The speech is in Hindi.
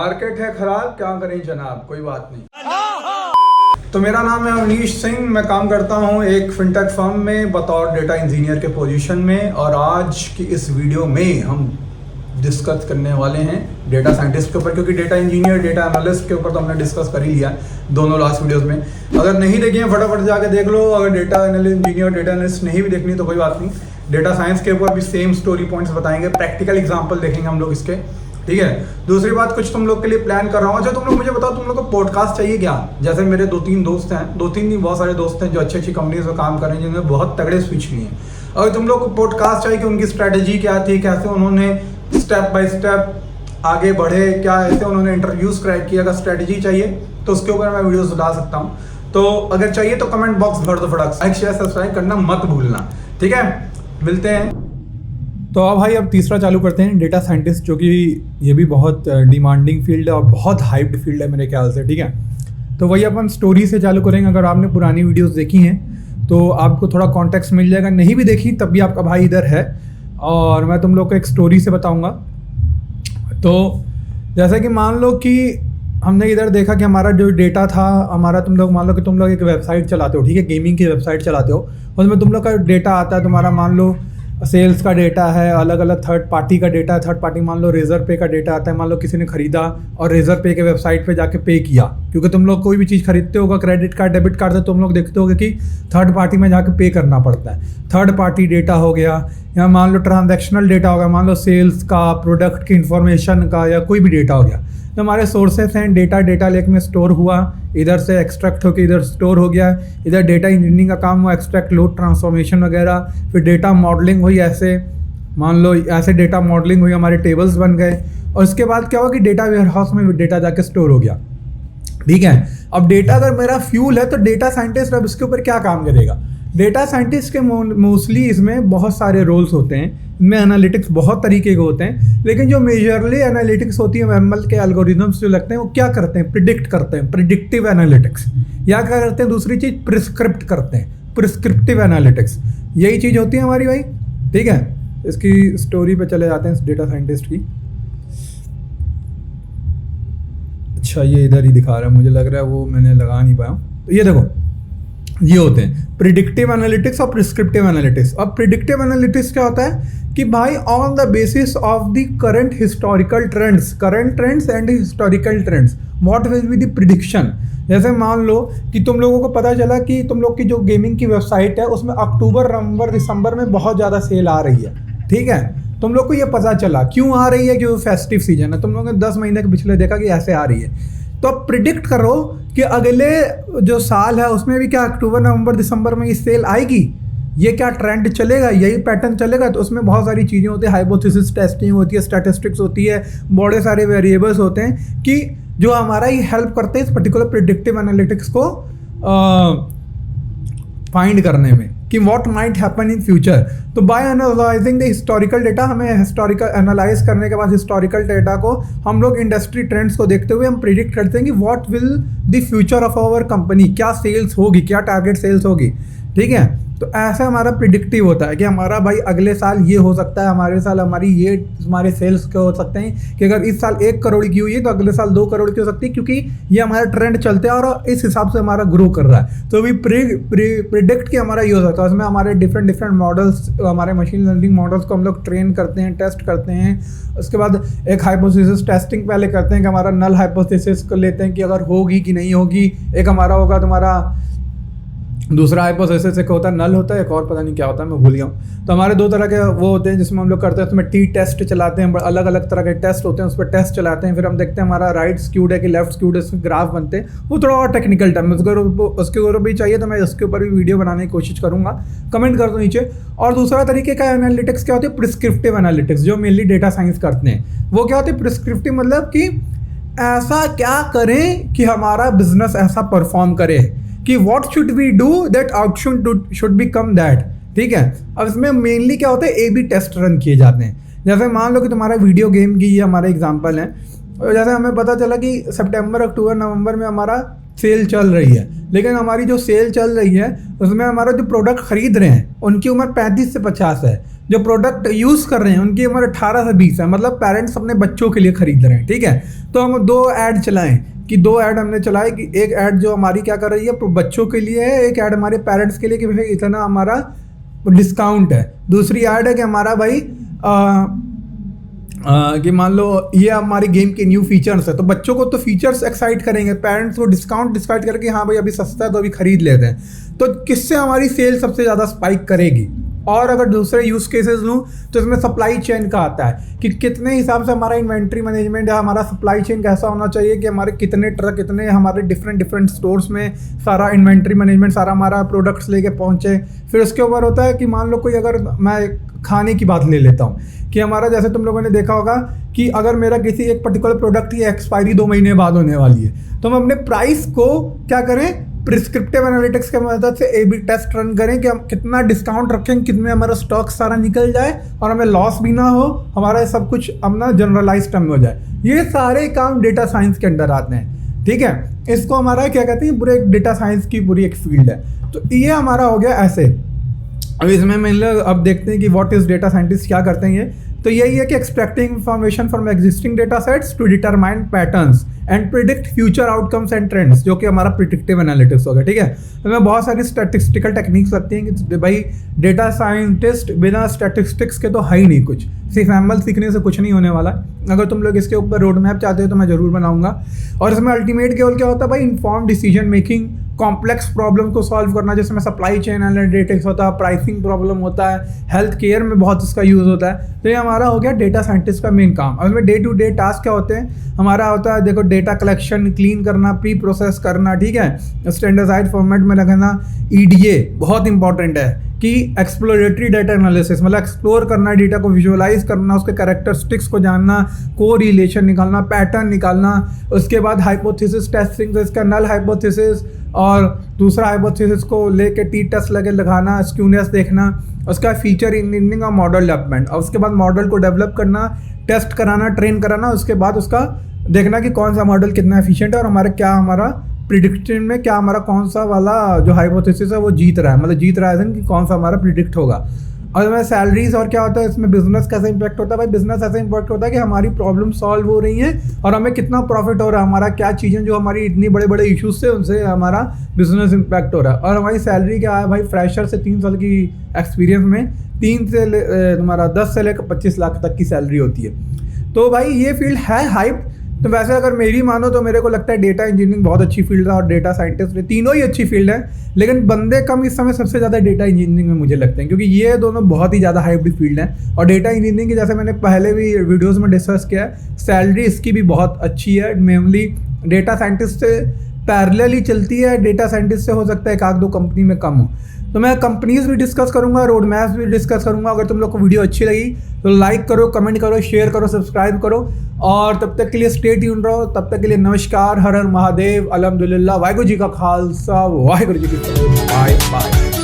मार्केट है खराब, क्या करें जनाब, कोई बात नहीं। तो मेरा नाम है अवनीश सिंह, मैं काम करता हूं एक फिनटेक फर्म में बतौर डेटा इंजीनियर के पोजीशन में। और आज की इस वीडियो में हम डिस्कस करने वाले हैं डेटा साइंटिस्ट के ऊपर, क्योंकि डेटा इंजीनियर डेटा एनालिस्ट के ऊपर तो हमने डिस्कस कर ही लिया दोनों लास्ट वीडियोस में। अगर नहीं देखी है फटाफट जाके देख लो। अगर डेटा इंजीनियर डेटा एनालिस्ट नहीं भी देखनी तो कोई बात नहीं, डेटा साइंस के ऊपर भी सेम स्टोरी पॉइंट्स बताएंगे, प्रैक्टिकल एग्जांपल देखेंगे हम लोग इसके, ठीक है। दूसरी बात, कुछ तुम लोग के लिए प्लान कर रहा हूँ। अच्छा तुम लोग मुझे बताओ, तुम लोग को पॉडकास्ट चाहिए क्या? जैसे मेरे 2-3 दोस्त हैं, 2-3 नहीं बहुत सारे दोस्त हैं जो अच्छी अच्छी कंपनीज में काम कर रहे हैं, जिनमें बहुत तगड़े स्विच लिए हैं। अगर तुम लोग को पॉडकास्ट चाहिए कि उनकी स्ट्रैटेजी क्या थी, कैसे उन्होंने स्टेप बाय स्टेप आगे बढ़े, क्या ऐसे उन्होंने इंटरव्यूज क्रैक किया, अगर स्ट्रैटेजी चाहिए तो उसके ऊपर मैं वीडियोस डाल सकता हूँ। तो अगर चाहिए तो कमेंट बॉक्स भर दो फटाक, लाइक शेयर सब्सक्राइब करना मत भूलना, ठीक है। मिलते हैं। तो अब भाई अब तीसरा चालू करते हैं, डेटा साइंटिस्ट, जो कि ये भी बहुत डिमांडिंग फील्ड है और बहुत हाइप्ड फील्ड है मेरे ख्याल से, ठीक है। तो वही अपन स्टोरी से चालू करेंगे। अगर आपने पुरानी वीडियोस देखी हैं तो आपको थोड़ा कॉन्टेक्स्ट मिल जाएगा, नहीं भी देखी तब भी आपका भाई इधर है और मैं तुम लोग को एक स्टोरी से बताऊंगा। तो जैसे कि मान लो कि हमने इधर देखा कि हमारा जो डेटा था, हमारा तुम लोग मान लो कि तुम लोग एक वेबसाइट चलाते हो, ठीक है, गेमिंग की वेबसाइट चलाते हो, उसमें तुम लोग का डेटा आता है, तुम्हारा मान लो सेल्स का डेटा है, अलग अलग थर्ड पार्टी का डेटा है। थर्ड पार्टी मान लो रेजर पे का डेटा आता है, मान लो किसी ने खरीदा और रेजर पे के वेबसाइट पे जाके पे किया, क्योंकि तुम लोग कोई भी चीज़ खरीदते होगा, क्रेडिट कार्ड डेबिट कार्ड से तुम लोग देखते होगे कि थर्ड पार्टी में जाके पे करना पड़ता है। थर्ड पार्टी डेटा हो गया, या मान लो ट्रांजैक्शनल डेटा हो गया, मान लो सेल्स का, प्रोडक्ट की इंफॉर्मेशन का, या कोई भी डेटा हो गया। तो हमारे सोर्सेस हैं, डेटा लेक में स्टोर हुआ, इधर से एक्सट्रैक्ट होकर इधर स्टोर हो गया, इधर डेटा इंजीनियरिंग का काम हुआ, एक्सट्रैक्ट, लोड, ट्रांसफॉर्मेशन वगैरह, फिर डेटा मॉडलिंग हुई, ऐसे मान लो ऐसे डेटा मॉडलिंग हुई, हमारे टेबल्स बन गए, और उसके बाद क्या हुआ कि डेटा वेयरहाउस में डेटा जाके स्टोर हो गया, ठीक है। अब डेटा अगर मेरा फ्यूल है तो डेटा साइंटिस्ट अब इसके ऊपर क्या काम करेगा? डेटा साइंटिस्ट के मोस्टली इसमें बहुत सारे रोल्स होते हैं, इनमें एनालिटिक्स बहुत तरीके के होते हैं, लेकिन जो मेजरली एनालिटिक्स होती है एमएल के एल्गोरिथम्स जो लगते हैं, वो क्या करते हैं? प्रिडिक्ट करते हैं, प्रिडिक्टिव एनालिटिक्स। या क्या करते हैं? दूसरी चीज़ प्रिस्क्रिप्ट करते हैं, प्रिस्क्रिप्टिव एनालिटिक्स। यही चीज़ होती है हमारी भाई, ठीक है। इसकी स्टोरी पे चले जाते हैं इस डेटा साइंटिस्ट की। अच्छा ये इधर ही दिखा रहा है, मुझे लग रहा है वो मैंने लगा नहीं पाया। तो ये देखो, ये होते हैं प्रिडिक्टिव एनालिटिक्स और प्रिस्क्रिप्टिव एनालिटिक्स। अब प्रिडिक्टिव एनालिटिक्स क्या होता है कि भाई on the basis of the current historical trends, current trends and historical trends, what will be the prediction. जैसे मान लो कि तुम लोगों को पता चला कि तुम लोग की जो गेमिंग की वेबसाइट है उसमें अक्टूबर, नवंबर, दिसंबर में बहुत ज़्यादा सेल आ रही है, ठीक है। तुम लोग को ये पता चला, क्यों आ रही है? कि वो फेस्टिव सीजन है। तुम लोगों ने 10 महीने के पिछले देखा कि ऐसे आ रही है, तो अब प्रिडिक्ट करो कि अगले जो साल है उसमें भी क्या अक्टूबर, नवंबर, दिसंबर में ये सेल आएगी, ये क्या ट्रेंड चलेगा, यही पैटर्न चलेगा। तो उसमें बहुत सारी चीज़ें होती है, हाइपोथेसिस टेस्टिंग होती है, स्टैटिस्टिक्स होती है, बड़े सारे वेरिएबल्स होते हैं कि जो हमारा ही हेल्प करते हैं इस पर्टिकुलर प्रिडिक्टिव एनालिटिक्स को फाइंड करने में कि what might happen in future. तो by analysing the historical data, हमें हिस्टोरिकल एनालाइज करने के बाद हिस्टोरिकल डेटा को हम लोग इंडस्ट्री ट्रेंड्स को देखते हुए हम प्रिडिक्ट करते हैं कि what will the future of our company, क्या सेल्स होगी, क्या टारगेट सेल्स होगी, ठीक है। तो ऐसा हमारा प्रिडिक्टिव होता है कि हमारा भाई अगले साल ये हो सकता है, हमारे साल हमारे सेल्स के हो सकते हैं कि अगर इस साल 1 करोड़ की हुई है तो अगले साल 2 करोड़ की हो सकती है, क्योंकि ये हमारा ट्रेंड चलते हैं और इस हिसाब से हमारा ग्रो कर रहा है। तो अभी प्रिडिक्ट कि हमारा ये हो सकता है। उसमें हमारे डिफरेंट मॉडल्स, हमारे मशीन लर्निंग मॉडल्स को हम लोग ट्रेन करते हैं, टेस्ट करते हैं। उसके बाद एक हाइपोथेसिस टेस्टिंग पहले करते हैं कि हमारा नल हाइपोथेसिस को लेते हैं कि अगर होगी कि नहीं होगी। एक हमारा होगा तुम्हारा, दूसरा हाइपोथेसिस एक होता है नल होता है, एक और पता नहीं क्या होता है, मैं भूल गया हूँ। तो हमारे 2 तरह के वो होते हैं जिसमें हम लोग करते हैं, उसमें टी टेस्ट चलाते हैं, अलग अलग तरह के टेस्ट होते हैं, उस पर टेस्ट चलाते हैं, फिर हम देखते हैं हमारा राइट स्क्यूड है कि लेफ्ट स्क्यूड है, उसके ग्राफ बनते हैं। वो थोड़ा और टेक्निकल टर्म, उसके ऊपर भी चाहिए तो मैं उसके ऊपर भी वीडियो बनाने की कोशिश करूँगा, कमेंट कर दो नीचे। और दूसरा तरीके का एनालिटिक्स क्या होती है? प्रिस्क्रिप्टिव एनालिटिक्स, जो मेनली डेटा साइंस करते हैं। वो क्या होती है प्रिस्क्रिप्टिव? मतलब कि ऐसा क्या करें कि हमारा बिजनेस ऐसा परफॉर्म करे कि what should we do that output should become that, ठीक है। अब इसमें मेनली क्या होता है? ए बी टेस्ट रन किए जाते हैं। जैसे मान लो कि तुम्हारा वीडियो गेम की ये हमारा एग्जांपल है, जैसे हमें पता चला कि सितंबर, अक्टूबर, नवंबर में हमारा सेल चल रही है, लेकिन हमारी जो सेल चल रही है उसमें हमारा जो प्रोडक्ट खरीद रहे हैं उनकी उम्र 35 से 50 है। जो प्रोडक्ट यूज़ कर रहे हैं उनकी उम्र 18 से 20 है, मतलब पेरेंट्स अपने बच्चों के लिए खरीद रहे हैं, ठीक है। तो हम 2 ऐड चलाएं कि 2 ऐड हमने चलाए कि एक ऐड जो हमारी क्या कर रही है बच्चों के लिए है, एक ऐड हमारे पेरेंट्स के लिए कि भाई इतना हमारा डिस्काउंट है। दूसरी ऐड है कि हमारा भाई कि मान लो ये हमारी गेम के न्यू फीचर्स है, तो बच्चों को तो फीचर्स एक्साइट करेंगे, पेरेंट्स को डिस्काउंट डिस्काउंट करके हाँ भाई अभी सस्ता है तो अभी खरीद लेते हैं। तो किससे हमारी सेल सबसे ज़्यादा स्पाइक करेगी। और अगर दूसरे यूज़ केसेस लूँ तो इसमें सप्लाई चेन का आता है कि कितने हिसाब से हमारा इन्वेंट्री मैनेजमेंट या हमारा सप्लाई चेन कैसा होना चाहिए कि हमारे कितने ट्रक कितने हमारे डिफरेंट स्टोर्स में सारा इन्वेंट्री मैनेजमेंट सारा हमारा प्रोडक्ट्स लेके पहुँचे। फिर उसके ऊपर होता है कि मान लो कोई अगर मैं खाने की बात ले लेता हूँ कि हमारा जैसे तुम लोगों ने देखा होगा कि अगर मेरा किसी एक पर्टिकुलर प्रोडक्ट की एक्सपायरी 2 महीने बाद होने वाली है तो हम अपने प्राइस को क्या करें, प्रिस्क्रिप्टिव एनालिटिक्स के मदद से A/B टेस्ट रन करें कि हम कितना डिस्काउंट रखें, कितने हमारा स्टॉक सारा निकल जाए और हमें लॉस भी ना हो, हमारा सब कुछ अपना जनरलाइज टर्म में हो जाए। ये सारे काम डेटा साइंस के अंडर आते हैं, ठीक है। इसको हमारा क्या कहते हैं, पूरे डेटा साइंस की पूरी एक फील्ड है। तो ये हमारा हो गया ऐसे। अब इसमें मतलब अब देखते हैं कि व्हाट इज डेटा साइंटिस्ट क्या करते हैं। ये तो यही है कि extracting information from existing data sets to determine patterns and predict future outcomes and trends, जो कि हमारा प्रिडिक्टिव एनालिटिक्स होगा, ठीक है। इसमें बहुत सारी स्टैटिस्टिकल टेक्निक्स लगती हैं कि भाई डेटा साइंटिस्ट बिना स्टैटिस्टिक्स के तो है ही नहीं कुछ, सिर्फ एमएल सीखने से कुछ नहीं होने वाला। अगर तुम लोग इसके ऊपर रोड मैप चाहते हो तो मैं ज़रूर बनाऊंगा। और इसमें अल्टीमेट गोल क्या होता है भाई, inform decision making, complex problem को सॉल्व करना, जिसमें सप्लाई चेन एनालिटिक्स होता है, प्राइसिंग प्रॉब्लम होता है, हेल्थ केयर में बहुत इसका यूज़ होता है। तो ये हमारा हो गया डेटा साइंटिस्ट का मेन काम। और इसमें डे टू डे टास्क क्या होते हैं, हमारा होता है देखो डेटा कलेक्शन, क्लीन करना, प्री प्रोसेस करना, ठीक है, स्टैंडर्डाइज्ड फॉर्मेट में रखना। EDA बहुत इंपॉर्टेंट है कि एक्सप्लोरेटरी डेटा एनालिसिस, मतलब एक्सप्लोर करना, डेटा को विजुअलाइज करना, उसके कैरेक्टरिस्टिक्स को जानना, को रिलेशन निकालना, पैटर्न निकालना। उसके बाद हाइपोथेसिस टेस्टिंग, तो इसका नल हाइपोथेसिस और दूसरा हाइपोथेसिस को लेके T टेस्ट लगे लगाना, स्क्यूनेस देखना। उसका फीचर इंजीनियरिंग और मॉडल डेवलपमेंट, और उसके बाद मॉडल को डेवलप करना, टेस्ट कराना, ट्रेन कराना। उसके बाद उसका देखना कि कौन सा मॉडल कितना एफिशिएंट है और हमारा प्रिडिक्शन में क्या हमारा कौन सा वाला जो हाइपोथेसिस है वो जीत रहा है, मतलब जीत रहा है कि कौन सा हमारा प्रिडिक्ट होगा। और इसमें सैलरीज और क्या होता है, इसमें बिजनेस कैसे इंपैक्ट होता है भाई, बिजनेस ऐसे इंपैक्ट होता है कि हमारी प्रॉब्लम सॉल्व हो रही हैं और हमें कितना प्रॉफिट हो रहा है, हमारा क्या चीज़ें जो हमारी इतनी बड़े बड़े इश्यूज से उनसे हमारा बिजनेस इंपैक्ट हो रहा है। और हमारी सैलरी क्या है भाई, फ्रेशर से 3 साल की एक्सपीरियंस में 3 से तुम्हारा 10 से लेकर 25 लाख तक की सैलरी होती है। तो भाई ये फील्ड है हाइप। तो वैसे अगर मेरी मानो तो मेरे को लगता है डेटा इंजीनियरिंग बहुत अच्छी फील्ड है और डेटा साइंटिस्ट, तीनों ही अच्छी फील्ड है, लेकिन बंदे कम इस समय सबसे ज़्यादा डेटा इंजीनियरिंग में मुझे लगते हैं, क्योंकि ये दोनों बहुत ही ज़्यादा हाइप्ड फील्ड है। और डेटा इंजीनियरिंग की जैसे मैंने पहले भी वीडियोज़ में डिस्कस किया है, सैलरी इसकी भी बहुत अच्छी है, मेनली डेटा साइंटिस्ट से पैरेलल ही चलती है, डेटा साइंटिस्ट से हो सकता है 1-2 कंपनी में कम हो। तो मैं कंपनीज भी डिस्कस करूंगा, रोड मैप्स भी डिस्कस करूंगा। अगर तुम लोग को वीडियो अच्छी लगी तो लाइक करो, कमेंट करो, शेयर करो, सब्सक्राइब करो। और तब तक के लिए स्टे ट्यून रहो। तब तक के लिए नमस्कार, हर हर महादेव, अल्हम्दुलिल्लाह, वाहिगुरु जी का खालसा, वाहिगुरु जी की फतेह, बाय बाय।